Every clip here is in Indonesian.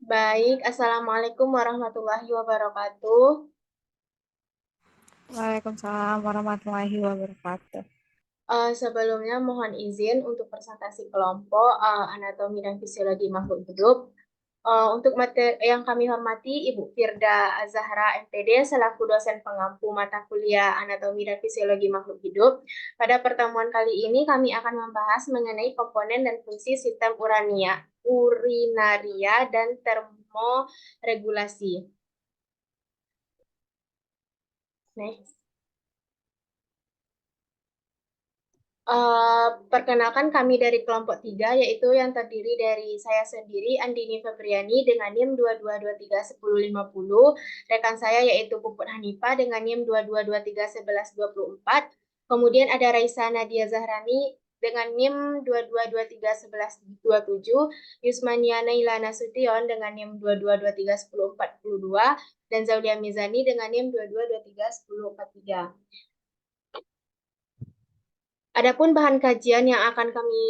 Baik, Assalamualaikum warahmatullahi wabarakatuh. Waalaikumsalam warahmatullahi wabarakatuh. Sebelumnya mohon izin untuk presentasi kelompok anatomi dan fisiologi makhluk hidup. Untuk materi yang kami hormati Ibu Firda Azahra MPD selaku dosen pengampu mata kuliah anatomi dan fisiologi makhluk hidup. Pada pertemuan kali ini kami akan membahas mengenai komponen dan fungsi sistem urinaria dan termoregulasi. Next. Perkenalkan kami dari kelompok 3, yaitu yang terdiri dari saya sendiri, Andini Febriani, dengan NIM 22231050, rekan saya yaitu Puput Hanifah dengan NIM 22231124, kemudian ada Raisa Nadia Zahrani dengan NIM 22231127, Yusmania Naila Nasution dengan NIM 22231042, dan Zaudia Mizani dengan NIM 22231043. Adapun bahan kajian yang akan kami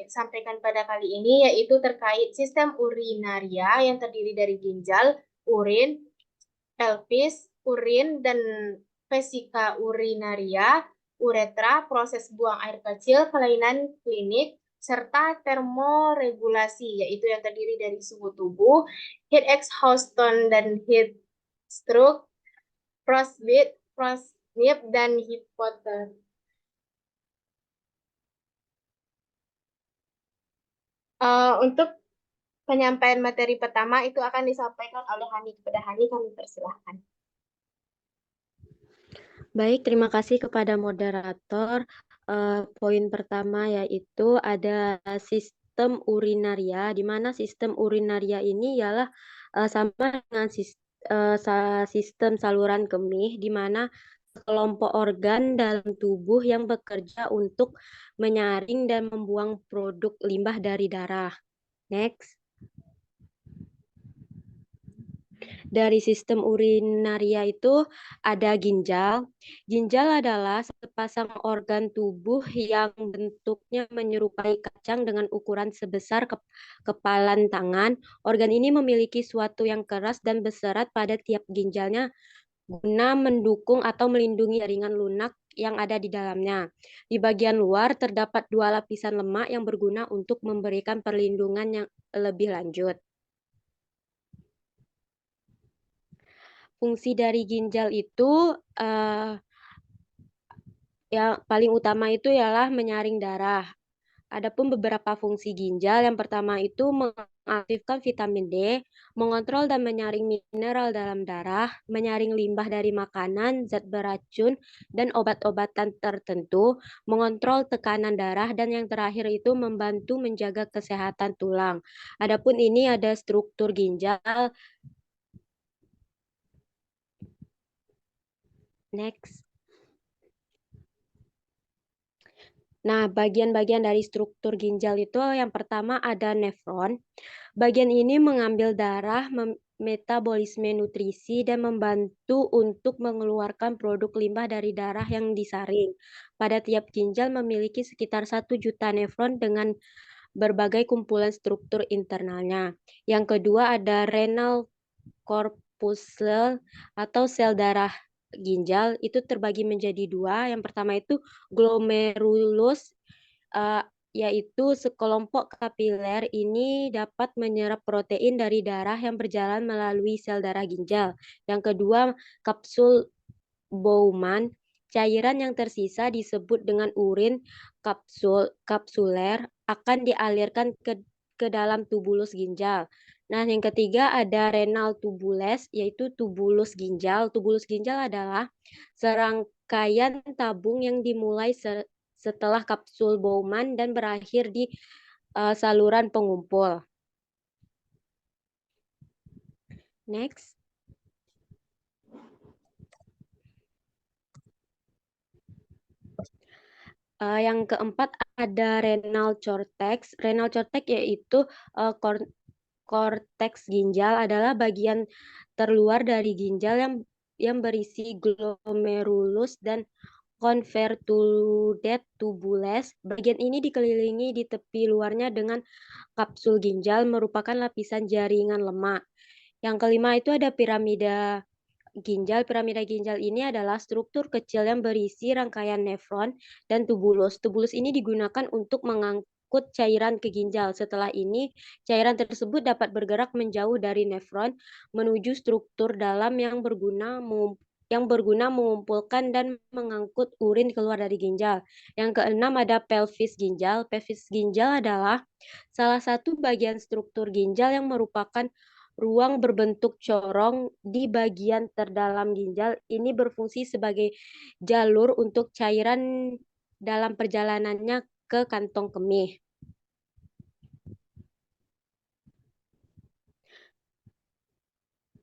sampaikan pada kali ini yaitu terkait sistem urinaria yang terdiri dari ginjal, urin, pelvis, urin, dan vesika urinaria, uretra, proses buang air kecil, kelainan klinik, serta termoregulasi, yaitu yang terdiri dari suhu tubuh, heat exhaustion dan heat stroke, frostbite, frostnip, dan hipotermia. Untuk penyampaian materi pertama itu akan disampaikan oleh Hani. Kepada Hani kami persilahkan. Baik, terima kasih kepada moderator. Poin pertama yaitu ada sistem urinaria, di mana sistem urinaria ini ialah sama dengan sistem saluran kemih, di mana kelompok organ dalam tubuh yang bekerja untuk menyaring dan membuang produk limbah dari darah. Next. Dari sistem urinaria itu ada ginjal. Ginjal adalah sepasang organ tubuh yang bentuknya menyerupai kacang dengan ukuran sebesar kepalan tangan. Organ ini memiliki suatu yang keras dan berserat pada tiap ginjalnya guna mendukung atau melindungi jaringan lunak yang ada di dalamnya. Di bagian luar terdapat dua lapisan lemak yang berguna untuk memberikan perlindungan yang lebih lanjut. Fungsi dari ginjal itu yang paling utama itu ialah menyaring darah. Adapun beberapa fungsi ginjal, yang pertama itu mengaktifkan vitamin D, mengontrol dan menyaring mineral dalam darah, menyaring limbah dari makanan, zat beracun, dan obat-obatan tertentu, mengontrol tekanan darah, dan yang terakhir itu membantu menjaga kesehatan tulang. Adapun ini ada struktur ginjal. Next. Nah, bagian-bagian dari struktur ginjal itu yang pertama ada nefron. Bagian ini mengambil darah, metabolisme nutrisi, dan membantu untuk mengeluarkan produk limbah dari darah yang disaring. Pada tiap ginjal memiliki sekitar 1 juta nefron dengan berbagai kumpulan struktur internalnya. Yang kedua ada renal corpuscle atau sel darah ginjal, itu terbagi menjadi dua. Yang pertama itu glomerulus, yaitu sekelompok kapiler ini dapat menyerap protein dari darah yang berjalan melalui sel darah ginjal. Yang kedua, kapsul Bowman. Cairan yang tersisa disebut dengan urin kapsuler akan dialirkan ke dalam tubulus ginjal. Nah, yang ketiga ada renal tubules, yaitu tubulus ginjal. Tubulus ginjal adalah serangkaian tabung yang dimulai setelah kapsul Bowman dan berakhir di saluran pengumpul. Next. Yang keempat ada renal cortex. Renal cortex yaitu korteks ginjal adalah bagian terluar dari ginjal yang berisi glomerulus dan convoluted tubules. Bagian ini dikelilingi di tepi luarnya dengan kapsul ginjal, merupakan lapisan jaringan lemak. Yang kelima itu ada piramida ginjal. Piramida ginjal ini adalah struktur kecil yang berisi rangkaian nefron dan tubulus. Tubulus ini digunakan untuk mengangkut cairan ke ginjal. Setelah ini, cairan tersebut dapat bergerak menjauh dari nefron menuju struktur dalam yang berguna mengumpulkan dan mengangkut urin keluar dari ginjal. Yang keenam ada pelvis ginjal. Pelvis ginjal adalah salah satu bagian struktur ginjal yang merupakan ruang berbentuk corong di bagian terdalam ginjal. Ini berfungsi sebagai jalur untuk cairan dalam perjalanannya ke kantong kemih.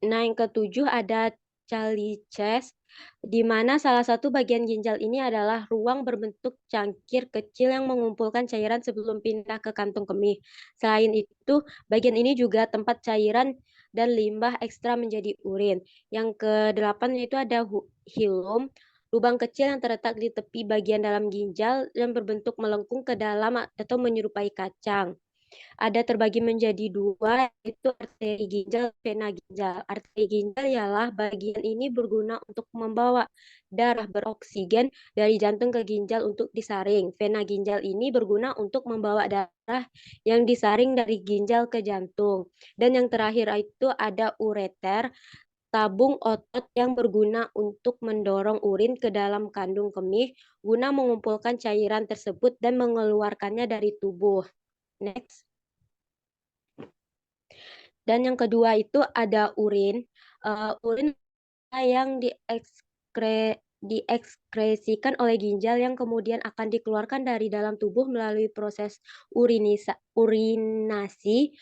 Nah, yang ketujuh ada Chalices, di mana salah satu bagian ginjal ini adalah ruang berbentuk cangkir kecil yang mengumpulkan cairan sebelum pindah ke kantung kemih. Selain itu, bagian ini juga tempat cairan dan limbah ekstra menjadi urin. Yang kedelapan itu ada hilum, lubang kecil yang terletak di tepi bagian dalam ginjal dan berbentuk melengkung ke dalam atau menyerupai kacang. Ada terbagi menjadi dua, yaitu arteri ginjal, vena ginjal. Arteri ginjal ialah bagian ini berguna untuk membawa darah beroksigen dari jantung ke ginjal untuk disaring. Vena ginjal ini berguna untuk membawa darah yang disaring dari ginjal ke jantung. Dan yang terakhir itu ada ureter, tabung otot yang berguna untuk mendorong urin ke dalam kandung kemih guna mengumpulkan cairan tersebut dan mengeluarkannya dari tubuh. Next. Dan yang kedua itu ada urin. Urin yang diekskresikan oleh ginjal yang kemudian akan dikeluarkan dari dalam tubuh melalui proses urinasi.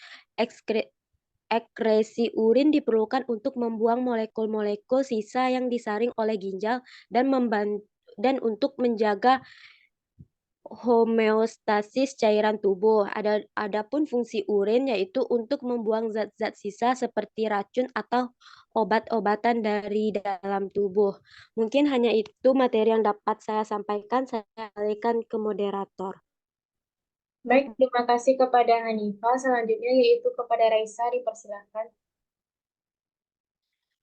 Ekskresi urin diperlukan untuk membuang molekul-molekul sisa yang disaring oleh ginjal dan untuk menjaga homeostasis cairan tubuh. Adapun fungsi urin yaitu untuk membuang zat-zat sisa seperti racun atau obat-obatan dari dalam tubuh. Mungkin hanya itu materi yang dapat saya sampaikan. Saya alihkan ke moderator. Baik, terima kasih kepada Hanifah. Selanjutnya yaitu kepada Raisa, dipersilakan.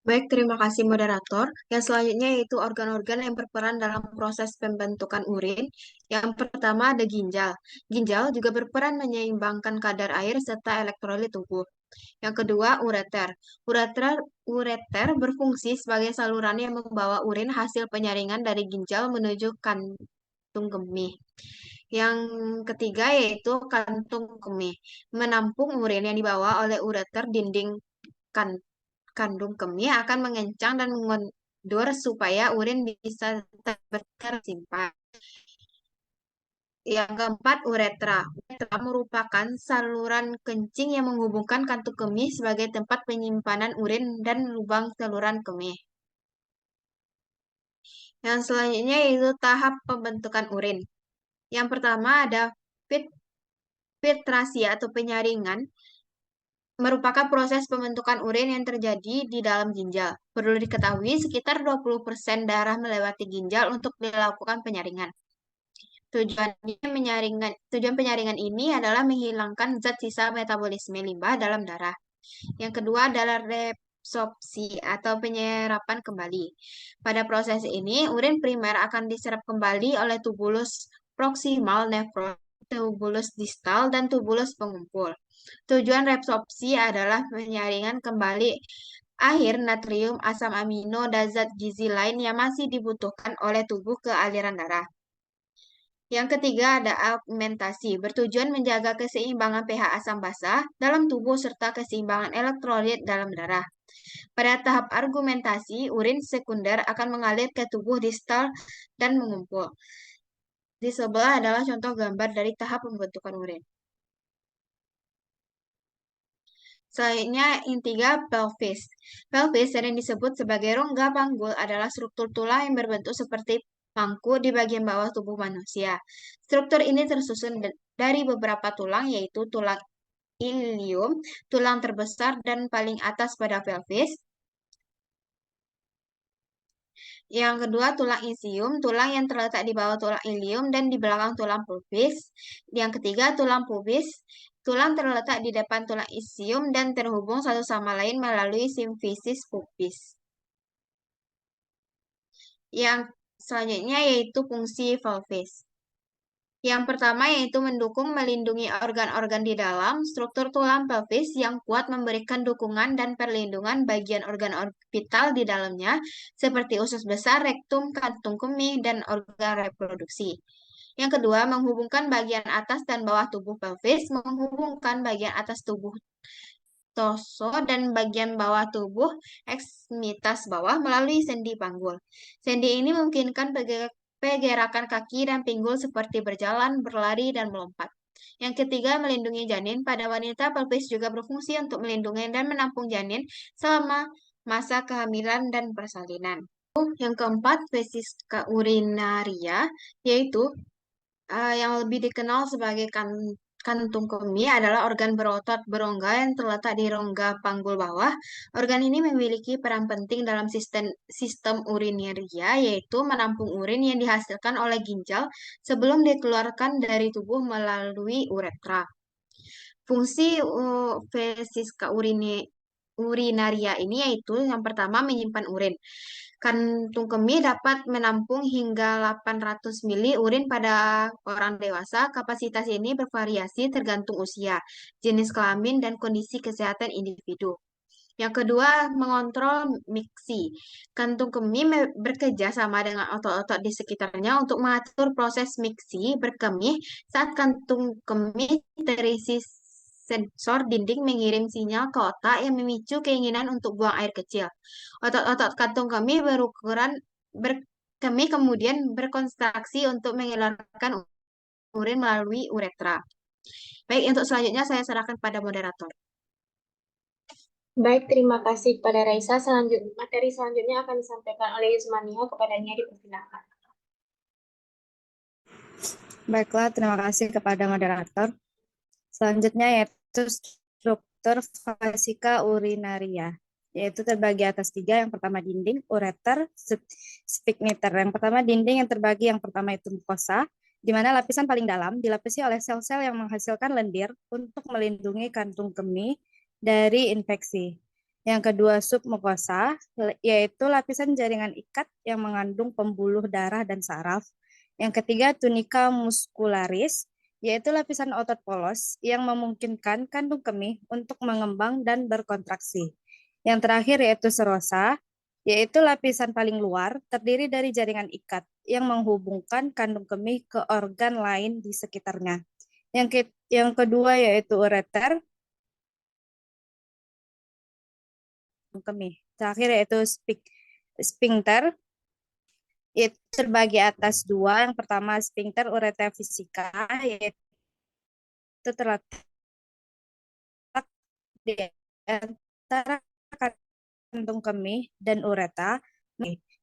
Baik, terima kasih moderator. Yang selanjutnya yaitu organ-organ yang berperan dalam proses pembentukan urin. Yang pertama ada ginjal. Ginjal juga berperan menyeimbangkan kadar air serta elektrolit tubuh. Yang kedua, ureter. Ureter berfungsi sebagai saluran yang membawa urin hasil penyaringan dari ginjal menuju kantung kemih. Yang ketiga yaitu kantung kemih. Menampung urin yang dibawa oleh ureter, dinding kandung kemih akan mengencang dan mengundur supaya urin bisa tersimpan. Yang keempat, uretra. Uretra merupakan saluran kencing yang menghubungkan kantung kemih sebagai tempat penyimpanan urin dan lubang saluran kemih. Yang selanjutnya yaitu tahap pembentukan urin. Yang pertama ada filtrasi atau penyaringan, merupakan proses pembentukan urin yang terjadi di dalam ginjal. Perlu diketahui, sekitar 20% darah melewati ginjal untuk dilakukan penyaringan. Tujuan penyaringan ini adalah menghilangkan zat sisa metabolisme limbah dalam darah. Yang kedua adalah reabsorpsi atau penyerapan kembali. Pada proses ini, urin primer akan diserap kembali oleh tubulus proksimal nefron, tubulus distal, dan tubulus pengumpul. Tujuan reabsorpsi adalah penyaringan kembali air, natrium, asam amino, dan zat gizi lain yang masih dibutuhkan oleh tubuh ke aliran darah. Yang ketiga ada augmentasi, bertujuan menjaga keseimbangan pH asam basa dalam tubuh serta keseimbangan elektrolit dalam darah. Pada tahap argumentasi, urin sekunder akan mengalir ke tubuh distal dan mengumpul. Di sebelah adalah contoh gambar dari tahap pembentukan urin. Selanjutnya, yang tiga, pelvis. Pelvis sering disebut sebagai rongga panggul adalah struktur tulang yang berbentuk seperti mangkuk di bagian bawah tubuh manusia. Struktur ini tersusun dari beberapa tulang, yaitu tulang ilium, tulang terbesar dan paling atas pada pelvis. Yang kedua, tulang isium, tulang yang terletak di bawah tulang ilium dan di belakang tulang pubis. Yang ketiga, tulang pubis, tulang terletak di depan tulang isium dan terhubung satu sama lain melalui simfisis pubis. Yang selanjutnya yaitu fungsi pelvis. Yang pertama yaitu mendukung melindungi organ-organ di dalam. Struktur tulang pelvis yang kuat memberikan dukungan dan perlindungan bagian organ vital di dalamnya, seperti usus besar, rektum, kantung kemih, dan organ reproduksi. Yang kedua, menghubungkan bagian atas dan bawah tubuh pelvis, menghubungkan bagian atas tubuh torso dan bagian bawah tubuh eksmitas bawah melalui sendi panggul. Sendi ini memungkinkan pergerakan kaki dan pinggul seperti berjalan, berlari, dan melompat. Yang ketiga, melindungi janin. Pada wanita, pelvis juga berfungsi untuk melindungi dan menampung janin selama masa kehamilan dan persalinan. Yang keempat, vesica urinaria, yaitu yang lebih dikenal sebagai kantung kemih adalah organ berotot berongga yang terletak di rongga panggul bawah. Organ ini memiliki peran penting dalam sistem urinaria, yaitu menampung urin yang dihasilkan oleh ginjal sebelum dikeluarkan dari tubuh melalui uretra. Fungsi vesica urinaria ini yaitu yang pertama menyimpan urin. Kantung kemih dapat menampung hingga 800 mili urin pada orang dewasa. Kapasitas ini bervariasi tergantung usia, jenis kelamin, dan kondisi kesehatan individu. Yang kedua, mengontrol miksi. Kantung kemih bekerja sama dengan otot-otot di sekitarnya untuk mengatur proses miksi berkemih saat kantung kemih terisi sensor dinding mengirim sinyal ke otak yang memicu keinginan untuk buang air kecil. Otot-otot kantung kemih berukuran berkemih kemudian berkontraksi untuk mengeluarkan urin melalui uretra. Baik, untuk selanjutnya saya serahkan pada moderator. Baik, terima kasih kepada Raisa. Materi selanjutnya akan disampaikan oleh Yusmania, kepadanya dipersilakan. Baiklah, terima kasih kepada moderator. Selanjutnya yaitu struktur vesica urinaria, yaitu terbagi atas 3. Yang pertama dinding, ureter, sphincter. Yang pertama dinding yang terbagi, yang pertama itu mukosa, di mana lapisan paling dalam dilapisi oleh sel-sel yang menghasilkan lendir untuk melindungi kantung kemih dari infeksi. Yang kedua submukosa, yaitu lapisan jaringan ikat yang mengandung pembuluh darah dan saraf. Yang ketiga tunica muscularis, yaitu lapisan otot polos yang memungkinkan kantung kemih untuk mengembang dan berkontraksi. Yang terakhir yaitu serosa, yaitu lapisan paling luar terdiri dari jaringan ikat yang menghubungkan kandung kemih ke organ lain di sekitarnya. Yang kedua yaitu ureter, kemih. Terakhir yaitu sphincter, itu terbagi atas 2. Yang pertama sphincter ureter fisica, yaitu terletak di antara kantung kemih dan uretra.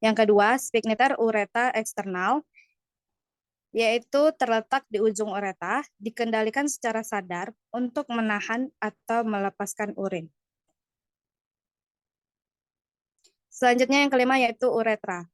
Yang kedua, sphincter ureter eksternal, yaitu terletak di ujung uretra, dikendalikan secara sadar untuk menahan atau melepaskan urin. Selanjutnya yang kelima yaitu uretra,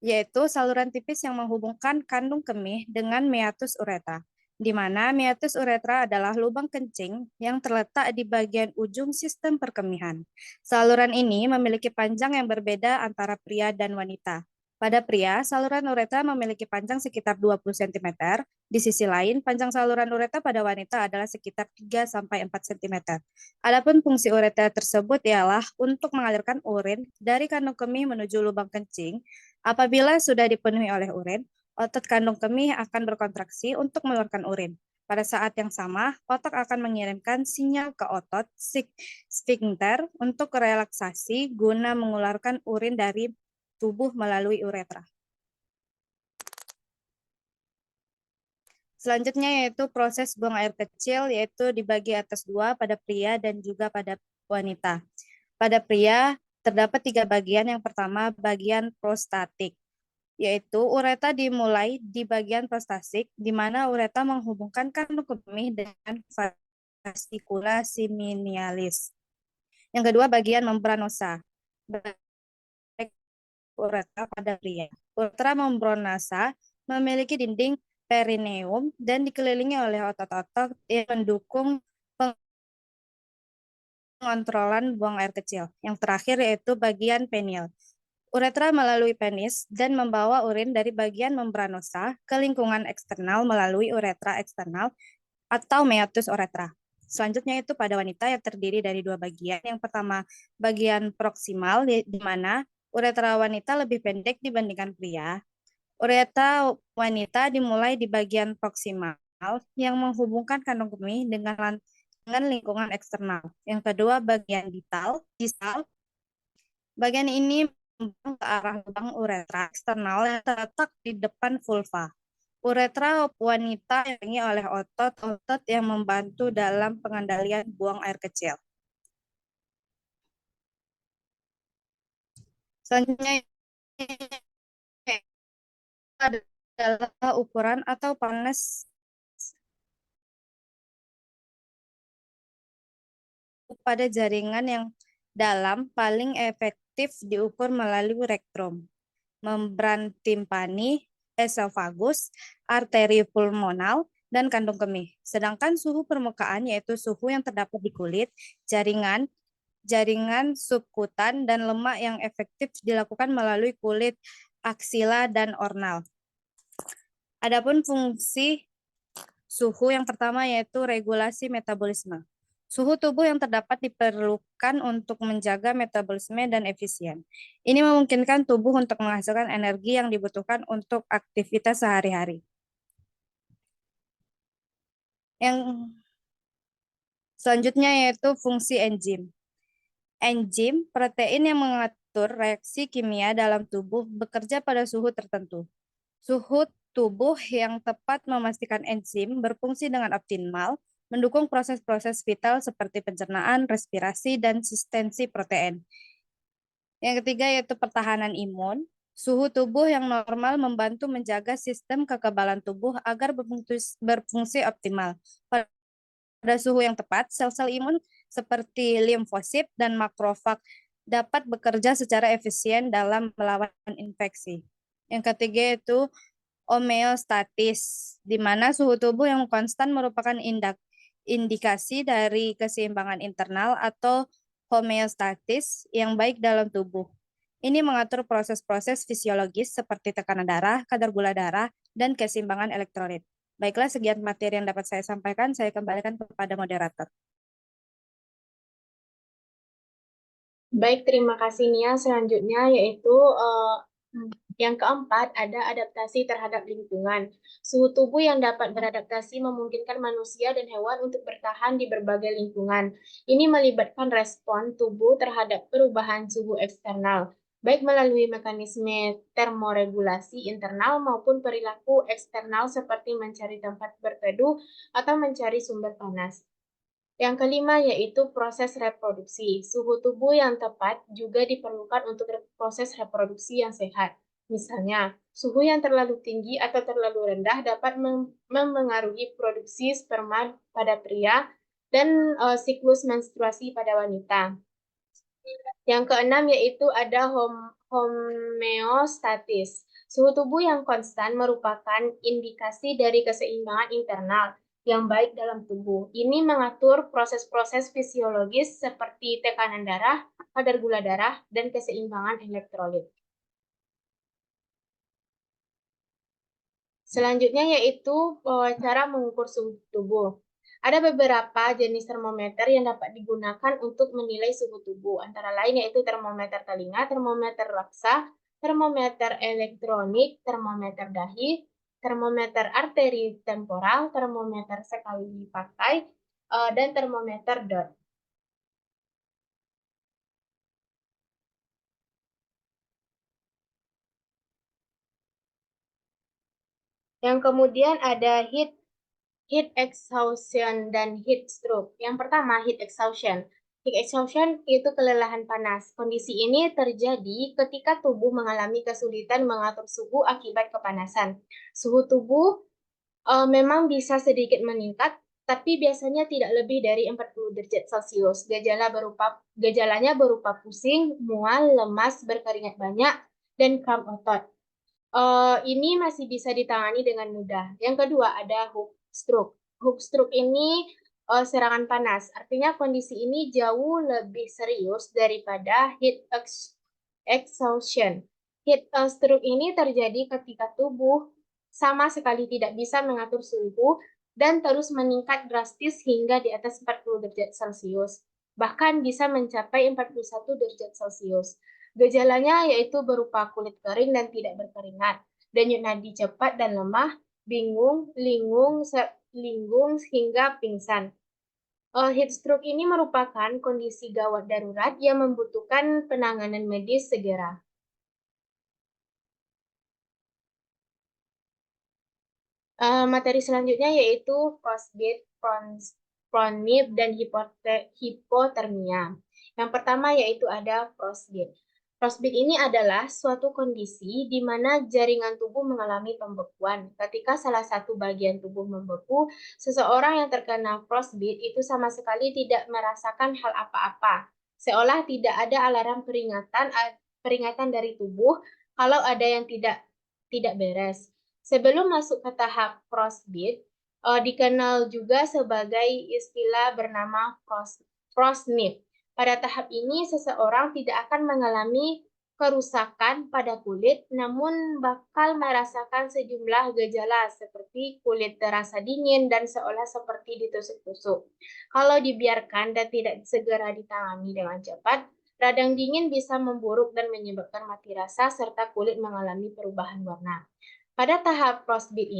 yaitu saluran tipis yang menghubungkan kandung kemih dengan meatus uretra, di mana meatus uretra adalah lubang kencing yang terletak di bagian ujung sistem perkemihan. Saluran ini memiliki panjang yang berbeda antara pria dan wanita. Pada pria, saluran uretra memiliki panjang sekitar 20 cm. Di sisi lain, panjang saluran uretra pada wanita adalah sekitar 3-4 cm. Adapun fungsi uretra tersebut ialah untuk mengalirkan urin dari kandung kemih menuju lubang kencing. Apabila sudah dipenuhi oleh urin, otot kandung kemih akan berkontraksi untuk mengeluarkan urin. Pada saat yang sama, otak akan mengirimkan sinyal ke otot sphincter untuk relaksasi guna mengeluarkan urin dari tubuh melalui uretra. Selanjutnya yaitu proses buang air kecil, yaitu dibagi atas 2 pada pria dan juga pada wanita. Pada pria terdapat 3 bagian. Yang pertama bagian prostatik, yaitu uretra dimulai di bagian prostatik, di mana uretra menghubungkan kandung kemih dengan fascicula seminialis. Yang kedua bagian membranosa, uretra pada pria. Uretra membranasa memiliki dinding perineum dan dikelilingi oleh otot-otot yang mendukung pengontrolan buang air kecil. Yang terakhir yaitu bagian penil. Uretra melalui penis dan membawa urin dari bagian membranosa ke lingkungan eksternal melalui uretra eksternal atau meatus uretra. Selanjutnya itu pada wanita yang terdiri dari dua bagian. Yang pertama bagian proksimal di mana uretra wanita lebih pendek dibandingkan pria. Uretra wanita dimulai di bagian proksimal yang menghubungkan kandung kemih dengan lingkungan eksternal. Yang kedua bagian distal. Bagian ini membentang ke arah lubang uretra eksternal yang terletak di depan vulva. Uretra wanita diiringi oleh otot-otot yang membantu dalam pengendalian buang air kecil. Selanjutnya adalah ukuran atau panas pada jaringan yang dalam paling efektif diukur melalui rektrum, membran timpani, esofagus, arteri pulmonal, dan kandung kemih. Sedangkan suhu permukaan yaitu suhu yang terdapat di kulit, jaringan subkutan, dan lemak yang efektif dilakukan melalui kulit, aksila, dan ornal. Adapun fungsi suhu yang pertama yaitu regulasi metabolisme. Suhu tubuh yang terdapat diperlukan untuk menjaga metabolisme dan efisien. Ini memungkinkan tubuh untuk menghasilkan energi yang dibutuhkan untuk aktivitas sehari-hari. Yang selanjutnya yaitu fungsi enzim. Enzim, protein yang mengatur reaksi kimia dalam tubuh, bekerja pada suhu tertentu. Suhu tubuh yang tepat memastikan enzim berfungsi dengan optimal, mendukung proses-proses vital seperti pencernaan, respirasi, dan sistensi protein. Yang ketiga yaitu pertahanan imun. Suhu tubuh yang normal membantu menjaga sistem kekebalan tubuh agar berfungsi optimal. Pada suhu yang tepat, sel-sel imun seperti limfosit dan makrofag dapat bekerja secara efisien dalam melawan infeksi. Yang ketiga yaitu homeostatis, di mana suhu tubuh yang konstan merupakan indikasi dari keseimbangan internal atau homeostatis yang baik dalam tubuh. Ini mengatur proses-proses fisiologis seperti tekanan darah, kadar gula darah, dan keseimbangan elektrolit. Baiklah, sekian materi yang dapat saya sampaikan. Saya kembalikan kepada moderator. Baik, terima kasih Nia. Selanjutnya yaitu yang keempat ada adaptasi terhadap lingkungan. Suhu tubuh yang dapat beradaptasi memungkinkan manusia dan hewan untuk bertahan di berbagai lingkungan. Ini melibatkan respon tubuh terhadap perubahan suhu eksternal, baik melalui mekanisme termoregulasi internal maupun perilaku eksternal seperti mencari tempat berteduh atau mencari sumber panas. Yang kelima yaitu proses reproduksi. Suhu tubuh yang tepat juga diperlukan untuk proses reproduksi yang sehat. Misalnya, suhu yang terlalu tinggi atau terlalu rendah dapat mempengaruhi produksi sperma pada pria dan siklus menstruasi pada wanita. Yang keenam yaitu ada homeostatis. Suhu tubuh yang konstan merupakan indikasi dari keseimbangan internal yang baik dalam tubuh. Ini mengatur proses-proses fisiologis seperti tekanan darah, kadar gula darah, dan keseimbangan elektrolit. Selanjutnya yaitu cara mengukur suhu tubuh. Ada beberapa jenis termometer yang dapat digunakan untuk menilai suhu tubuh. Antara lain yaitu termometer telinga, termometer raksa, termometer elektronik, termometer dahi, termometer arteri temporal, termometer sekali dipakai, dan termometer dot. Yang kemudian ada heat exhaustion dan heat stroke. Yang pertama, heat exhaustion. Heat exhaustion itu kelelahan panas. Kondisi ini terjadi ketika tubuh mengalami kesulitan mengatur suhu akibat kepanasan. Suhu tubuh memang bisa sedikit meningkat, tapi biasanya tidak lebih dari 40 derajat Celcius. Gejalanya berupa pusing, mual, lemas, berkeringat banyak, dan kram otot. Ini masih bisa ditangani dengan mudah. Yang kedua ada hook stroke. Hook stroke ini serangan panas. Artinya kondisi ini jauh lebih serius daripada heat exhaustion. Heat stroke ini terjadi ketika tubuh sama sekali tidak bisa mengatur suhu dan terus meningkat drastis hingga di atas 40 derajat Celcius. Bahkan bisa mencapai 41 derajat Celcius. Gejalanya yaitu berupa kulit kering dan tidak berkeringat, denyut nadi cepat dan lemah, bingung, lingung hingga pingsan. Heat stroke ini merupakan kondisi gawat darurat yang membutuhkan penanganan medis segera. Materi selanjutnya yaitu frostbite, pronib, dan hipotermia. Yang pertama yaitu ada frostbite. Frostbite ini adalah suatu kondisi di mana jaringan tubuh mengalami pembekuan. Ketika salah satu bagian tubuh membeku, seseorang yang terkena frostbite itu sama sekali tidak merasakan hal apa-apa, seolah tidak ada alarm peringatan dari tubuh kalau ada yang tidak beres. Sebelum masuk ke tahap frostbite, dikenal juga sebagai istilah bernama frostnip. Pada tahap ini, seseorang tidak akan mengalami kerusakan pada kulit, namun bakal merasakan sejumlah gejala seperti kulit terasa dingin dan seolah seperti ditusuk-tusuk. Kalau dibiarkan dan tidak segera ditangani dengan cepat, radang dingin bisa memburuk dan menyebabkan mati rasa serta kulit mengalami perubahan warna. Pada tahap frostbite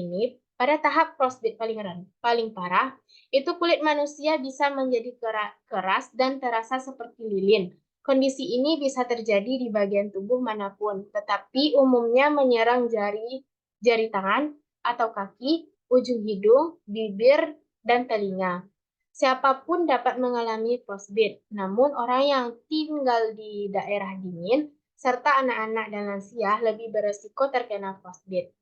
paling parah, itu kulit manusia bisa menjadi keras dan terasa seperti lilin. Kondisi ini bisa terjadi di bagian tubuh manapun, tetapi umumnya menyerang jari tangan atau kaki, ujung hidung, bibir, dan telinga. Siapapun dapat mengalami frostbite, namun orang yang tinggal di daerah dingin serta anak-anak dan lansia lebih beresiko terkena frostbite.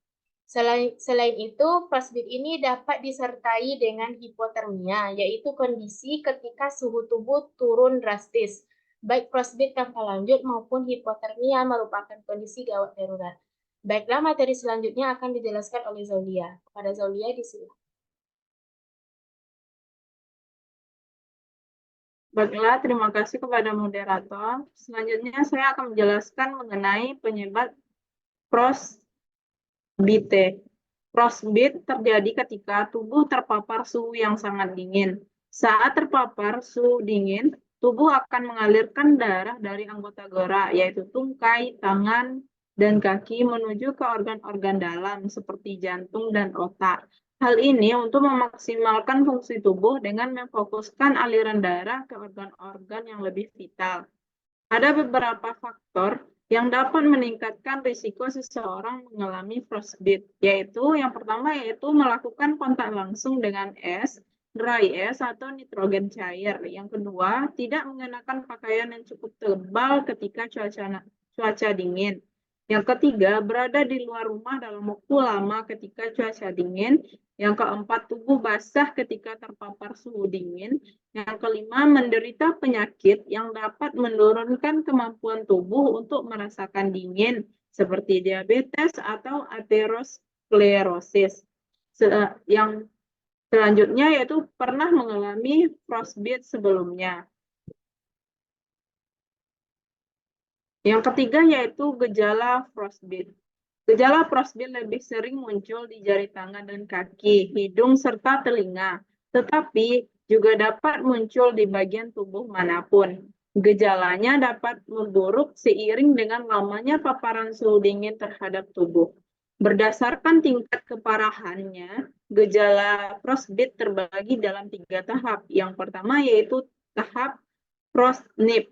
Selain itu, frostbite ini dapat disertai dengan hipotermia, yaitu kondisi ketika suhu tubuh turun drastis. Baik frostbite tanpa lanjut maupun hipotermia merupakan kondisi gawat darurat. Baiklah, materi selanjutnya akan dijelaskan oleh Zaulia. Kepada Zaulia disilakan. Baiklah, terima kasih kepada moderator. Selanjutnya saya akan menjelaskan mengenai penyebab frostbite. Frostbite terjadi ketika tubuh terpapar suhu yang sangat dingin. Saat terpapar suhu dingin, tubuh akan mengalirkan darah dari anggota gerak, yaitu tungkai, tangan, dan kaki menuju ke organ-organ dalam seperti jantung dan otak. Hal ini untuk memaksimalkan fungsi tubuh dengan memfokuskan aliran darah ke organ-organ yang lebih vital. Ada beberapa faktor yang dapat meningkatkan risiko seseorang mengalami frostbite, yaitu yang pertama yaitu melakukan kontak langsung dengan es, dry es atau nitrogen cair. Yang kedua, tidak mengenakan pakaian yang cukup tebal ketika cuaca dingin. Yang ketiga, berada di luar rumah dalam waktu lama ketika cuaca dingin. Yang keempat, tubuh basah ketika terpapar suhu dingin. Yang kelima, menderita penyakit yang dapat menurunkan kemampuan tubuh untuk merasakan dingin, seperti diabetes atau aterosklerosis. Yang selanjutnya yaitu pernah mengalami frostbite sebelumnya. Yang ketiga yaitu gejala frostbite. Gejala frostbite lebih sering muncul di jari tangan dan kaki, hidung, serta telinga, tetapi juga dapat muncul di bagian tubuh manapun. Gejalanya dapat memburuk seiring dengan lamanya paparan suhu dingin terhadap tubuh. Berdasarkan tingkat keparahannya, gejala frostbite terbagi dalam 3 tahap. Yang pertama yaitu tahap frostnip.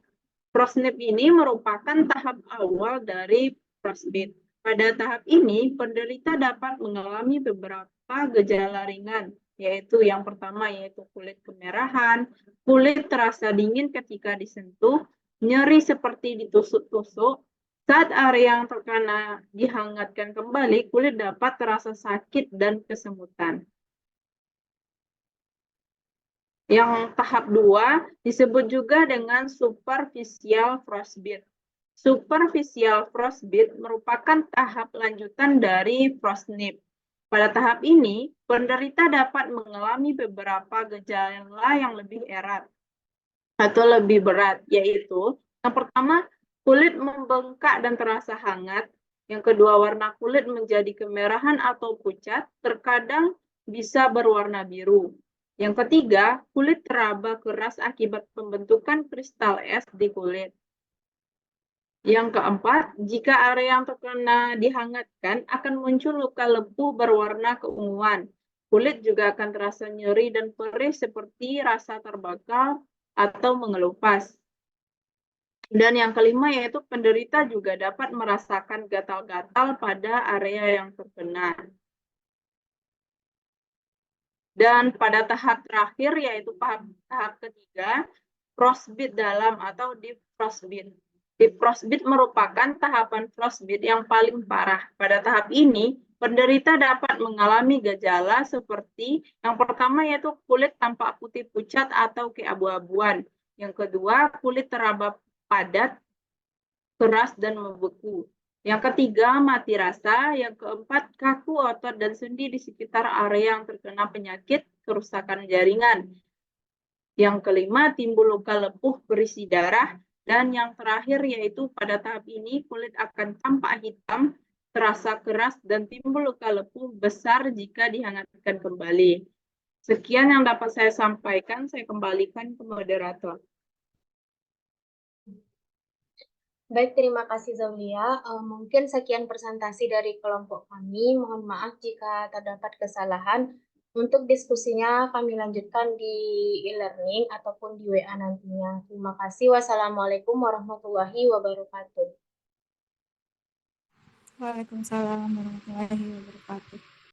Frostnip ini merupakan tahap awal dari frostbite. Pada tahap ini, penderita dapat mengalami beberapa gejala ringan, yaitu yang pertama yaitu kulit kemerahan, kulit terasa dingin ketika disentuh, nyeri seperti ditusuk-tusuk. Saat area yang terkena dihangatkan kembali, kulit dapat terasa sakit dan kesemutan. Yang tahap 2 disebut juga dengan superficial frostbite. Superficial frostbite merupakan tahap lanjutan dari frostnip. Pada tahap ini, penderita dapat mengalami beberapa gejala yang lebih erat atau lebih berat, yaitu yang pertama, kulit membengkak dan terasa hangat. Yang kedua, warna kulit menjadi kemerahan atau pucat, terkadang bisa berwarna biru. Yang ketiga, kulit teraba keras akibat pembentukan kristal es di kulit. Yang keempat, jika area yang terkena dihangatkan akan muncul luka lepuh berwarna keunguan. Kulit juga akan terasa nyeri dan perih seperti rasa terbakar atau mengelupas. Dan yang kelima yaitu penderita juga dapat merasakan gatal-gatal pada area yang terkena. Dan pada tahap terakhir yaitu tahap ketiga, frostbite dalam atau deep frostbite. Deep frostbite merupakan tahapan frostbite yang paling parah. Pada tahap ini, penderita dapat mengalami gejala seperti yang pertama yaitu kulit tampak putih pucat atau keabu-abuan. Yang kedua, kulit teraba padat, keras, dan membeku. Yang ketiga, mati rasa. Yang keempat, kaku otot dan sendi di sekitar area yang terkena penyakit, kerusakan jaringan. Yang kelima, timbul luka lepuh berisi darah. Dan yang terakhir yaitu pada tahap ini kulit akan tampak hitam, terasa keras, dan timbul luka lepuh besar jika dihangatkan kembali. Sekian yang dapat saya sampaikan, saya kembalikan ke moderator. Baik, terima kasih Zaulia. Mungkin sekian presentasi dari kelompok kami. Mohon maaf jika terdapat kesalahan. Untuk diskusinya kami lanjutkan di e-learning ataupun di WA nantinya. Terima kasih. Wassalamualaikum warahmatullahi wabarakatuh. Waalaikumsalam warahmatullahi wabarakatuh.